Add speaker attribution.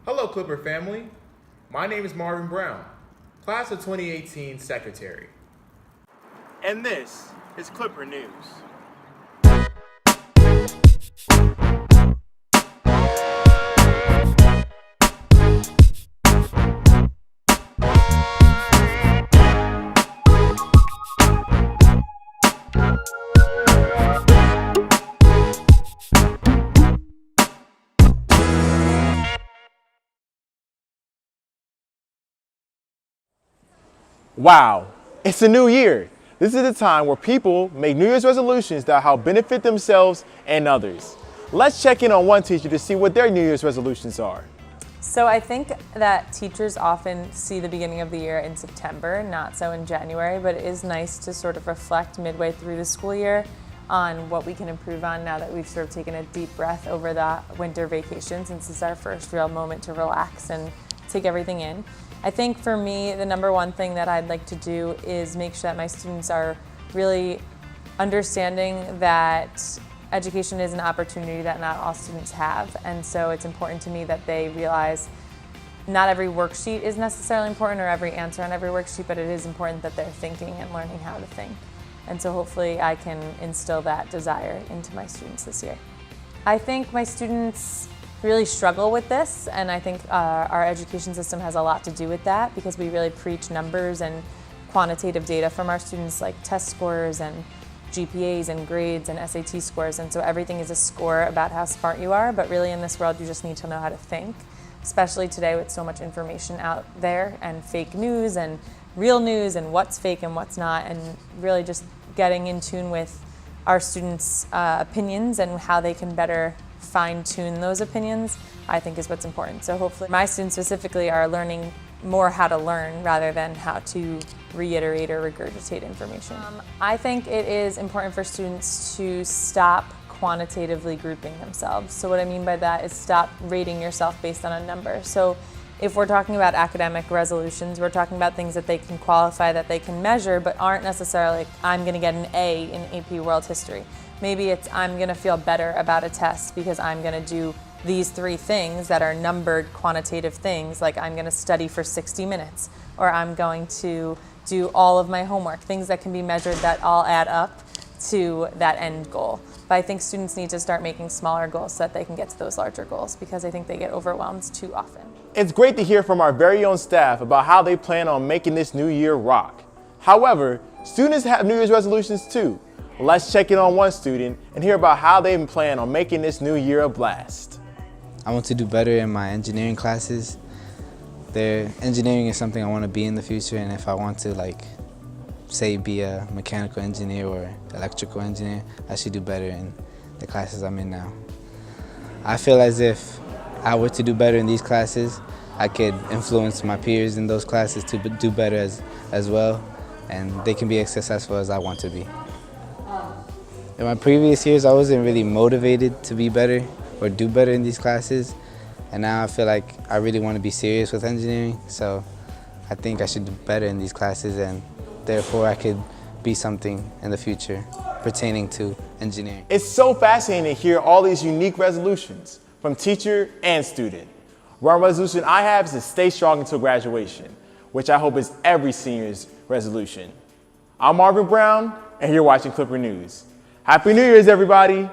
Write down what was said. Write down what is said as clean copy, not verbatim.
Speaker 1: Hello, Clipper family. My name is Marvin Brown, class of 2018 secretary. And this is Clipper News.
Speaker 2: Wow, it's a new year. This is the time where people make New Year's resolutions that help benefit themselves and others. Let's check in on one teacher to see what their New Year's resolutions are.
Speaker 3: So I think that teachers often see the beginning of the year in September, not so in January, but it is nice to sort of reflect midway through the school year on what we can improve on now that we've sort of taken a deep breath over the winter vacation, since it's our first real moment to relax and take everything in. I think for me, the number one thing that I'd like to do is make sure that my students are really understanding that education is an opportunity that not all students have. And so it's important to me that they realize not every worksheet is necessarily important or every answer on every worksheet, but it is important that they're thinking and learning how to think. And so hopefully I can instill that desire into my students this year. I think my students really struggle with this, and I think our education system has a lot to do with that, because we really preach numbers and quantitative data from our students, like test scores and GPAs and grades and SAT scores, and so everything is a score about how smart you are, but really in this world you just need to know how to think, especially today with so much information out there and fake news and real news and what's fake and what's not, and really just getting in tune with our students' opinions and how they can better fine-tune those opinions, I think is what's important. So hopefully my students specifically are learning more how to learn rather than how to reiterate or regurgitate information. I think it is important for students to stop quantitatively grouping themselves. So what I mean by that is stop rating yourself based on a number. So if we're talking about academic resolutions, we're talking about things that they can qualify, that they can measure, but aren't necessarily like, I'm going to get an A in AP World History. Maybe it's, I'm going to feel better about a test because I'm going to do these 3 things that are numbered quantitative things, like I'm going to study for 60 minutes, or I'm going to do all of my homework, things that can be measured that all add up to that end goal. But I think students need to start making smaller goals so that they can get to those larger goals, because I think they get overwhelmed too often.
Speaker 2: It's great to hear from our very own staff about how they plan on making this new year rock. However, students have New Year's resolutions too. Let's check in on one student and hear about how they plan on making this new year a blast.
Speaker 4: I want to do better in my engineering classes. Engineering is something I want to be in the future, and if I want to, say, be a mechanical engineer or electrical engineer, I should do better in the classes I'm in now. I feel as if I were to do better in these classes, I could influence my peers in those classes to do better as well, and they can be as successful as I want to be. In my previous years, I wasn't really motivated to be better or do better in these classes, and now I feel like I really want to be serious with engineering, so I think I should do better in these classes, and therefore I could be something in the future pertaining to engineering.
Speaker 2: It's so fascinating to hear all these unique resolutions from teacher and student. One resolution I have is to stay strong until graduation, which I hope is every senior's resolution. I'm Marvin Brown, and you're watching Clipper News. Happy New Year's, everybody!